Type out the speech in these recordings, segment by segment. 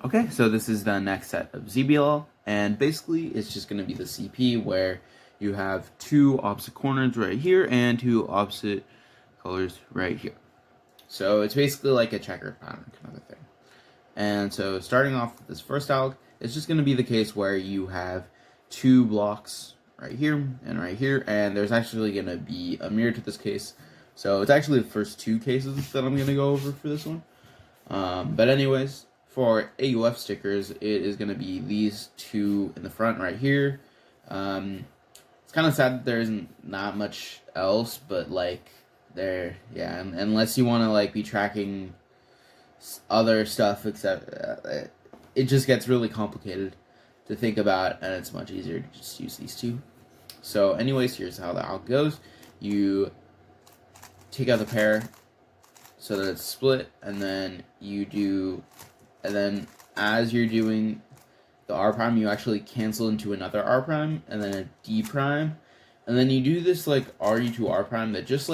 Okay, so this is the next set of ZBLL, and basically it's just going to be the CP where you have two opposite corners right here and two opposite colors right here. So it's basically like a checkered pattern kind of a thing. And so starting off with this first alg, it's just going to be the case where you have two blocks right here and there's actually going to be a mirror to this case. So it's actually the first two cases that I'm going to go over for this one. But anyways, for AUF stickers, it is going to be these two in the front right here. It's kind of sad that there isn't not much else, but like yeah, unless you want to like be tracking other stuff, except it just gets really complicated to think about, and it's much easier to just use these two. So anyways, here's how the alg goes. You take out the pair so that it's split, and then as you're doing the R prime, you actually cancel into another R prime and then a D prime, and then you do this like RE2 R prime that just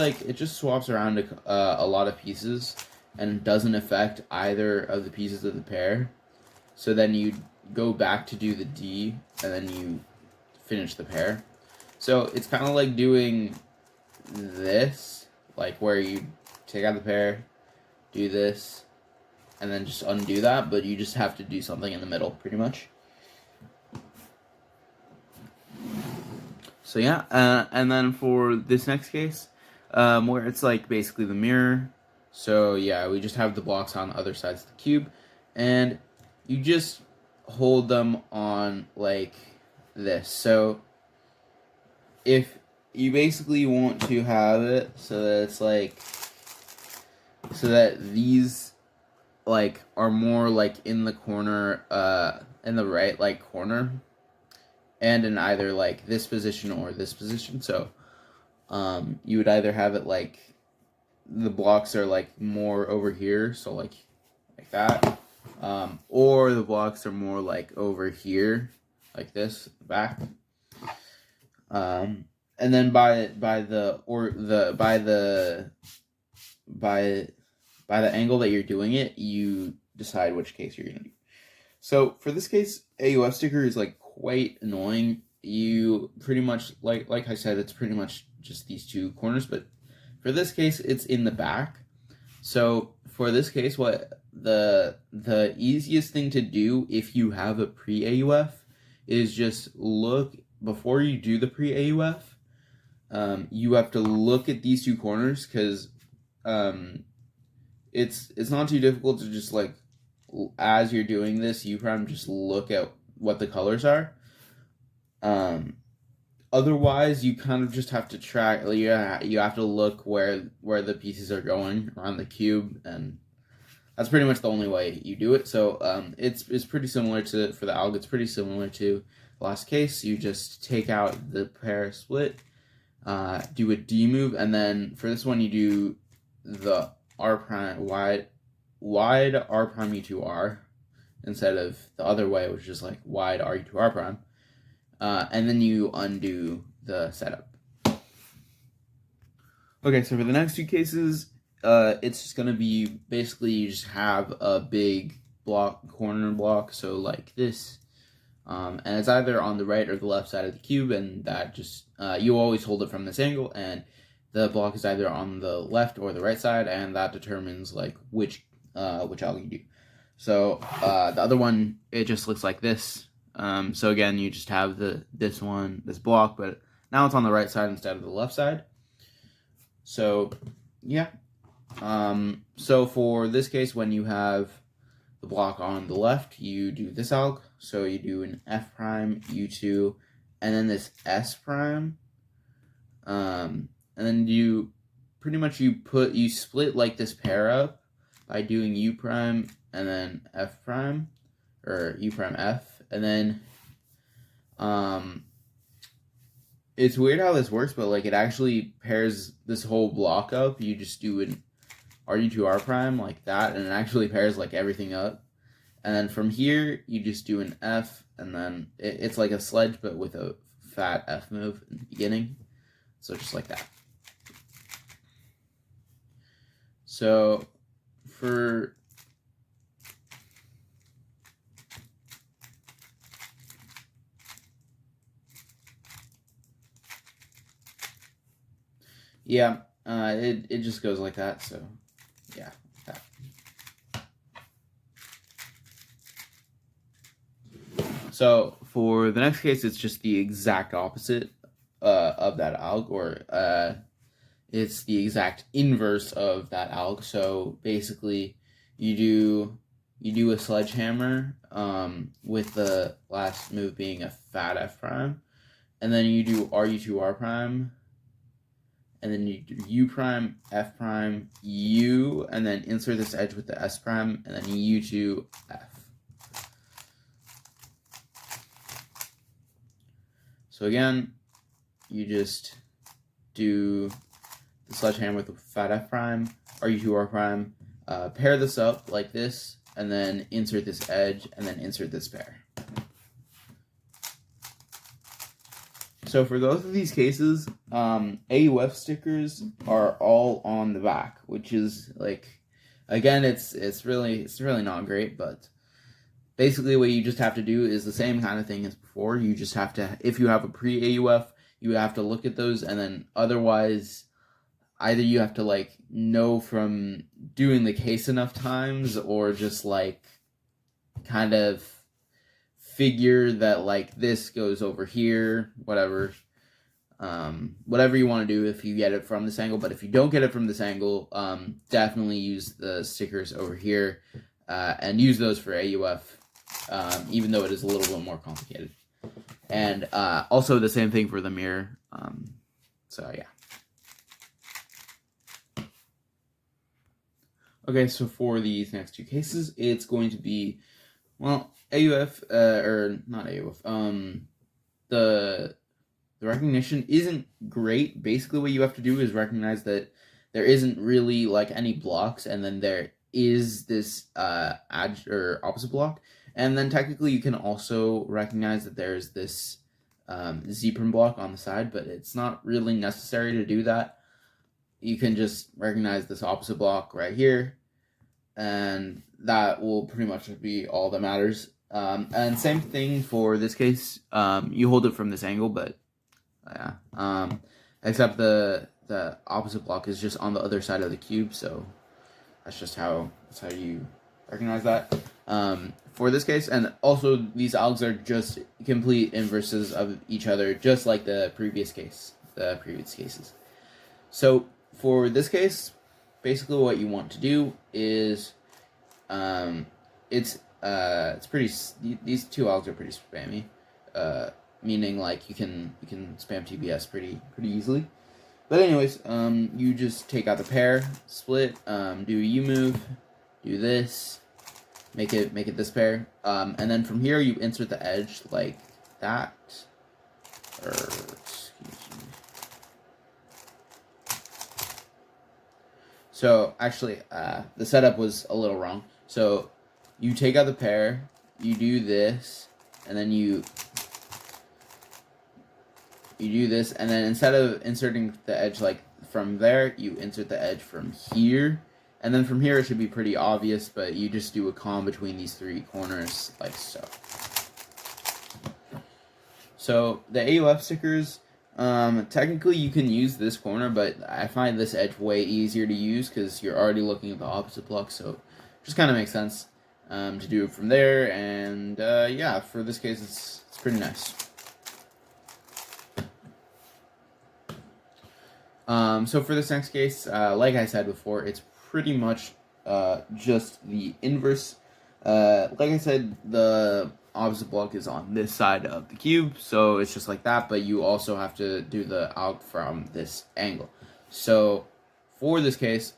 swaps around a lot of pieces and doesn't affect either of the pieces of the pair. So then you go back to do the D and then you finish the pair. So it's kind of like doing this, like where you take out the pair, do this, and then just undo that, but you just have to do something in the middle, pretty much. So yeah, and then for this next case, where it's like basically the mirror. So yeah, we just have the blocks on the other sides of the cube, and you just hold them on like this. So if you basically want to have it so that it's like, so that these like are more like in the corner, in the right like corner, and in either like this position or this position. So you would either have it like the blocks are like more over here, so like that, or the blocks are more like over here, like this, back. And then by the angle that you're doing it, you decide which case you're gonna do. So for this case, AUF sticker is like quite annoying. You pretty much like I said, it's pretty much just these two corners, but for this case, it's in the back. So for this case, what the easiest thing to do if you have a pre-AUF is just look before you do the pre-AUF. You have to look at these two corners because it's not too difficult to just like, as you're doing this, you prime just look at what the colors are. Otherwise, you kind of just have to track. You have to look where the pieces are going around the cube, and that's pretty much the only way you do it. So it's pretty similar to, for the alg, it's pretty similar to the last case. You just take out the pair split, do a D move, and then for this one you do the R prime wide R prime E2R instead of the other way, which is like wide R E2R prime. And then you undo the setup. Okay, so for the next two cases, it's just gonna be basically you just have a big block, corner block, so like this, and it's either on the right or the left side of the cube, and that just you always hold it from this angle, and the block is either on the left or the right side, and that determines like which alg you do. So the other one, it just looks like this. So again, you just have this block, but now it's on the right side instead of the left side. So yeah. So for this case, when you have the block on the left, you do this alg. So you do an F prime, U2, and then this S prime. And then you pretty much you split like this pair up by doing U prime and then F prime, or U prime F. And then, it's weird how this works, but like it actually pairs this whole block up. You just do an RU2R prime like that, and it actually pairs like everything up. And then from here, you just do an F, and then it's like a sledge, but with a fat F move in the beginning. So just like that. So for Yeah, it just goes like that, so yeah. That. So for the next case, it's just the exact opposite of that alg, or it's the exact inverse of that alg. So basically, you do a sledgehammer with the last move being a fat F prime, and then you do RU2 R prime, and then you do U prime, F prime, U, and then insert this edge with the S prime, and then U2 F. So again, you just do the sledgehammer with the fat F prime, RU2 R prime, pair this up like this, and then insert this edge, and then insert this pair. So for both of these cases, AUF stickers are all on the back, which is like, again, it's really not great, but basically what you just have to do is the same kind of thing as before. You just have to, if you have a pre-AUF, you have to look at those, and then otherwise, either you have to like know from doing the case enough times, or just like kind of figure that like this goes over here, whatever you want to do if you get it from this angle. But if you don't get it from this angle, definitely use the stickers over here and use those for AUF, even though it is a little bit more complicated. And also the same thing for the mirror. So yeah. Okay, so for these next two cases, it's going to be, well, AUF, or not AUF, the recognition isn't great. Basically what you have to do is recognize that there isn't really like any blocks, and then there is this or opposite block, and then technically you can also recognize that there's this Z prime block on the side, but it's not really necessary to do that. You can just recognize this opposite block right here, and that will pretty much be all that matters. And same thing for this case. You hold it from this angle, but yeah. Except the opposite block is just on the other side of the cube, so that's how you recognize that. For this case, and also these algs are just complete inverses of each other, just like the previous cases. So for this case, basically what you want to do is, it's pretty. These two algs are pretty spammy, meaning like you can spam TBS pretty easily. But anyways, you just take out the pair, split, do a U move, do this, make it this pair, and then from here you insert the edge like that, or excuse me. So actually, the setup was a little wrong. So you take out the pair, you do this, and then you do this, and then instead of inserting the edge like from there, you insert the edge from here, and then from here it should be pretty obvious, but you just do a comm between these three corners like so. So the AUF stickers, technically you can use this corner, but I find this edge way easier to use because you're already looking at the opposite block, so it just kind of makes sense to do it from there. And yeah, for this case it's pretty nice. So for this next case, like I said before, it's pretty much just the inverse. Like I said, the opposite block is on this side of the cube, so it's just like that, but you also have to do the alg from this angle. So for this case,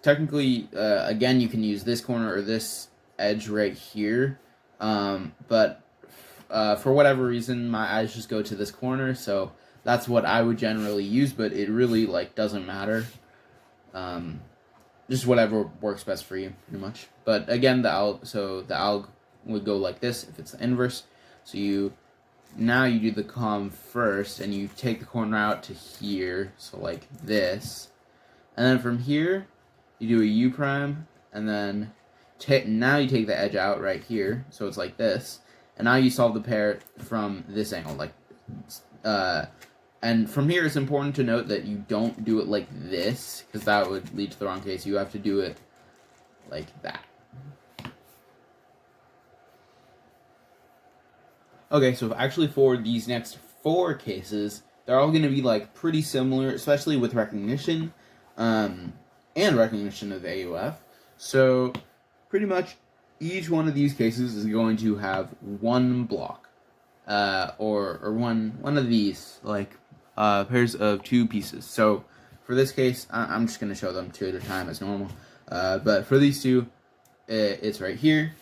technically, again, you can use this corner or this edge right here, but for whatever reason, my eyes just go to this corner, so that's what I would generally use, but it really like doesn't matter. Just whatever works best for you, pretty much. But again, the alg would go like this if it's the inverse. So you do the comm first, and you take the corner out to here, so like this, and then from here you do a U prime, and then now you take the edge out right here, so it's like this, and now you solve the pair from this angle, like And from here, it's important to note that you don't do it like this, because that would lead to the wrong case. You have to do it like that. Okay, so actually for these next 4 cases, they're all going to be like pretty similar, especially with recognition and recognition of AUF. So pretty much each one of these cases is going to have one block, or one of these, like pairs of 2 pieces. So for this case, I'm just going to show them 2 at a time as normal. But for these 2, it's right here.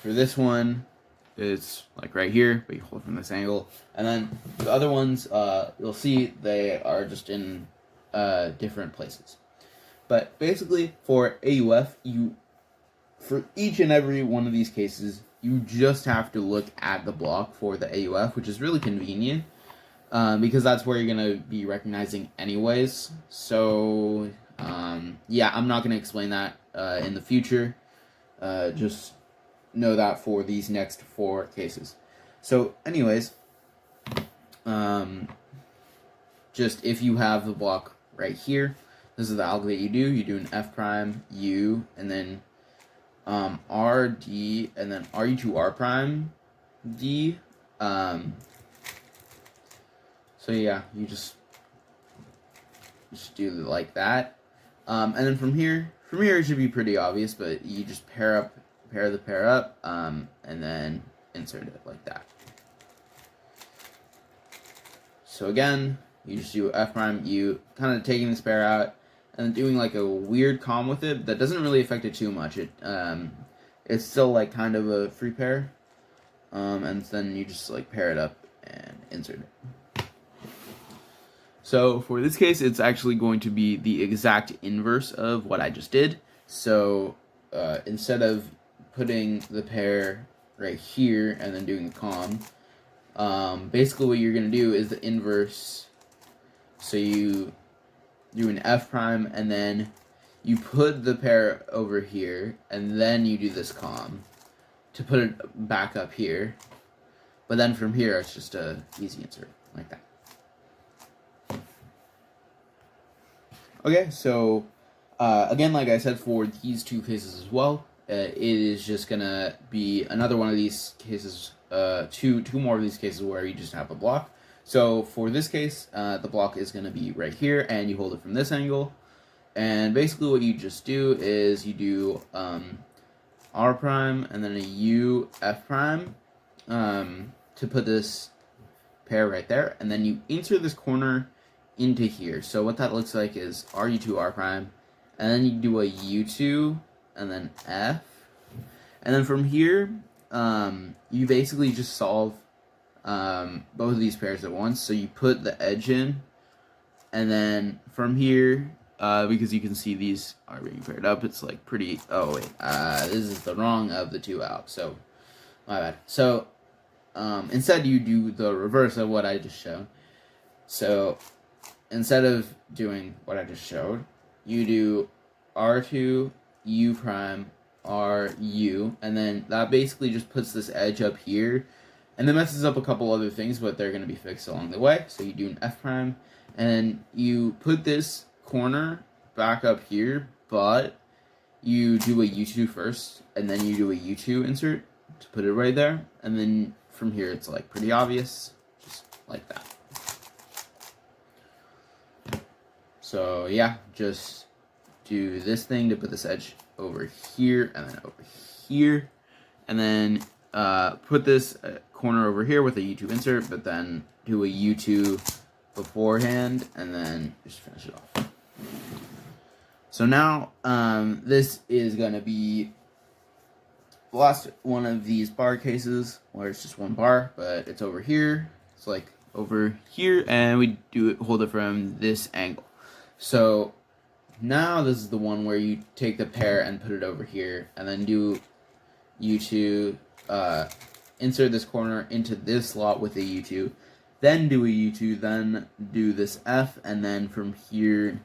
For this one, it's like right here, but you hold it from this angle. And then the other ones, you'll see they are just in different places. But basically, for AUF, for each and every one of these cases, you just have to look at the block for the AUF, which is really convenient, because that's where you're going to be recognizing anyways. So, yeah, I'm not going to explain that in the future. Just know that for these next 4 cases. So, anyways, just if you have the block right here, this is the alg that you do an F prime, U, and then R, D, and then RU to R prime, D. So yeah, you just do it like that. And then from here it should be pretty obvious, but you just pair the pair up, and then insert it like that. So again, you just do F prime, U, kind of taking this pair out, and then doing like a weird comm with it that doesn't really affect it too much. It's still like kind of a free pair, and then you just like pair it up and insert it. So for this case, it's actually going to be the exact inverse of what I just did. So instead of putting the pair right here and then doing the comm, basically what you're going to do is the inverse. So you do an F prime, and then you put the pair over here, and then you do this comm to put it back up here. But then from here, it's just a easy insert, like that. Okay, so again, like I said, for these 2 cases as well, it is just gonna be another one of these cases, two more of these cases where you just have a block. So for this case, the block is gonna be right here, and you hold it from this angle. And basically what you just do is you do R prime and then a U F prime to put this pair right there, and then you insert this corner into here. So what that looks like is RU2 R prime, and then you do a U2 and then F, and then from here you basically just solve both of these pairs at once. So you put the edge in, and then from here, because you can see these are being paired up, it's like pretty, oh wait, this is the wrong of the 2 out, so my bad. So instead you do the reverse of what I just showed. So instead of doing what I just showed, you do R2 U prime RU, and then that basically just puts this edge up here, and then messes up a couple other things, but they're going to be fixed along the way. So you do an F prime, and then you put this corner back up here, but you do a U2 first, and then you do a U2 insert to put it right there, and then from here it's like pretty obvious, just like that. So yeah, just do this thing to put this edge over here and then over here, and then put this corner over here with a U2 insert, but then do a U2 beforehand, and then just finish it off. So now this is going to be the last one of these bar cases where it's just one bar, but it's over here. It's like over here, and we hold it from this angle. So now this is the one where you take the pair and put it over here, and then do U2, insert this corner into this slot with a U2, then do a U2, then do this F, and then from here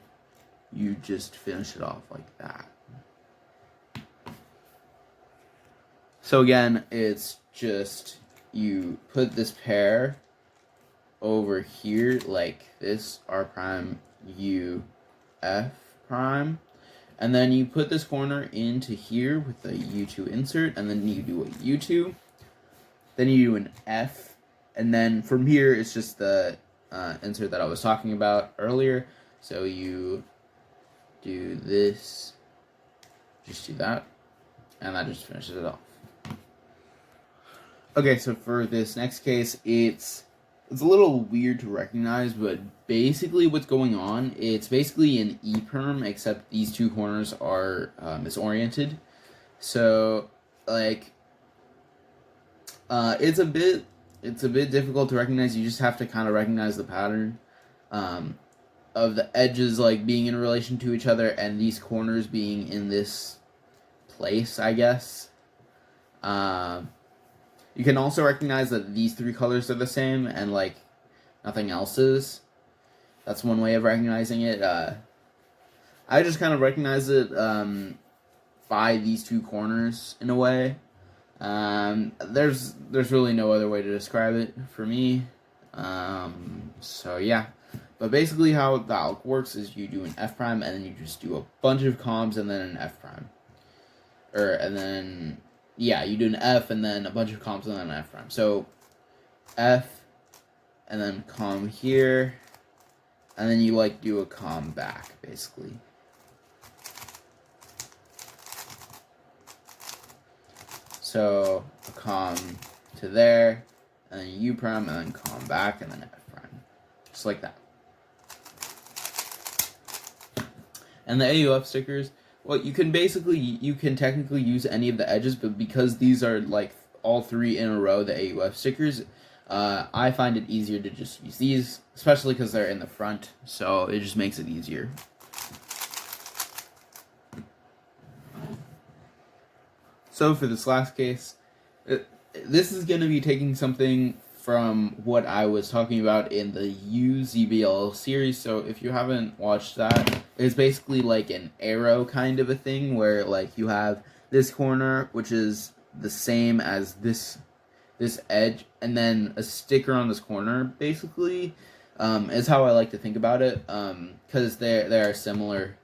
you just finish it off like that. So again, it's just you put this pair over here like this, R prime, U, F prime. And then you put this corner into here with the U2 insert, and then you do a U2. Then you do an F, and then from here it's just the insert that I was talking about earlier. So you do this, just do that, and that just finishes it off. Okay, so for this next case, it's a little weird to recognize, but basically what's going on, it's basically an E-perm, except these two corners are misoriented. So, like, it's a bit difficult to recognize. You just have to kind of recognize the pattern of the edges, like, being in relation to each other, and these corners being in this place, I guess. You can also recognize that these three colors are the same and, like, nothing else is. That's one way of recognizing it. I just kind of recognize it by these two corners in a way. There's really no other way to describe it for me. So yeah. But basically how the alg works is you do an F prime and then you just do a bunch of comms and then an F prime. Yeah, you do an F and then a bunch of comms and then an F prime. So, F, and then comm here, and then you, like, do a comm back, basically. So, a comm to there, and then U prime, and then comm back, and then F prime. Just like that. And the AUF stickers, well, you can technically use any of the edges, but because these are, like, all three in a row, the AUF stickers, I find it easier to just use these, especially because they're in the front, so it just makes it easier. So for this last case, this is going to be taking something from what I was talking about in the ZBLL series. So if you haven't watched that, it's basically like an arrow kind of a thing where, like, you have this corner, which is the same as this edge, and then a sticker on this corner, basically, is how I like to think about it, because they are similar.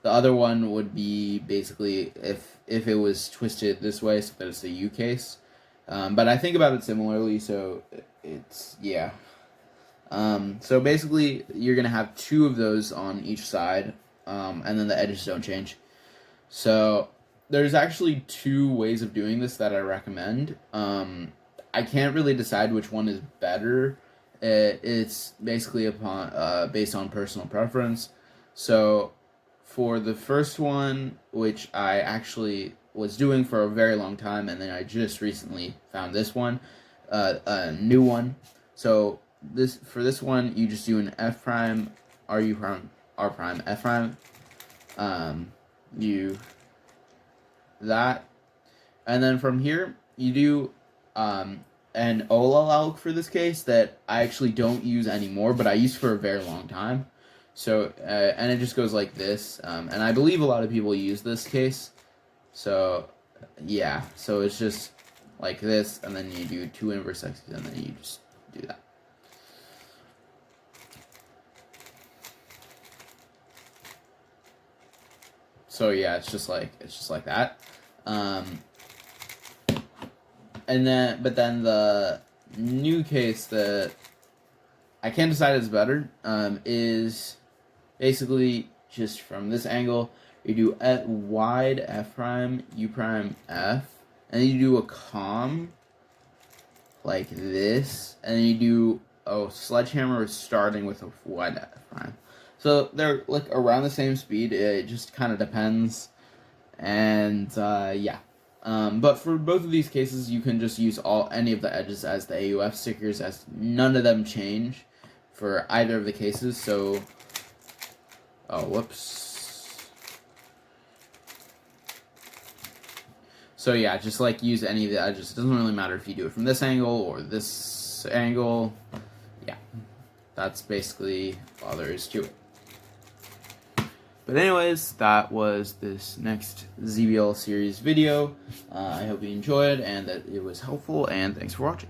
The other one would be basically if it was twisted this way, so that it's a U case. But I think about it similarly, so it's, yeah. So basically, you're going to have two of those on each side, and then the edges don't change. So there's actually two ways of doing this that I recommend. I can't really decide which one is better. It's basically based on personal preference. So for the first one, which I actually was doing for a very long time, and then I just recently found this one, a new one. So for this one, you just do an F prime, RU prime, R prime, F prime, that, and then from here you do an OLL alg for this case that I actually don't use anymore, but I used for a very long time. So and it just goes like this, and I believe a lot of people use this case. So, yeah, so it's just like this, and then you do two inverse X's, and then you just do that. So yeah, it's just like that. And then, but then the new case that I can't decide is better, is basically just from this angle. You do at wide F prime, U prime, F, and then you do a comm like this, and then you do a sledgehammer starting with a wide F prime. So they're like around the same speed. It just kind of depends, and yeah. But for both of these cases, you can just use any of the edges as the AUF stickers, as none of them change for either of the cases. So, oh, whoops. So yeah, just like use any of the edges. It doesn't really matter if you do it from this angle or this angle. Yeah, that's basically all there is to it. But anyways, that was this next ZBL series video. I hope you enjoyed and that it was helpful, and thanks for watching.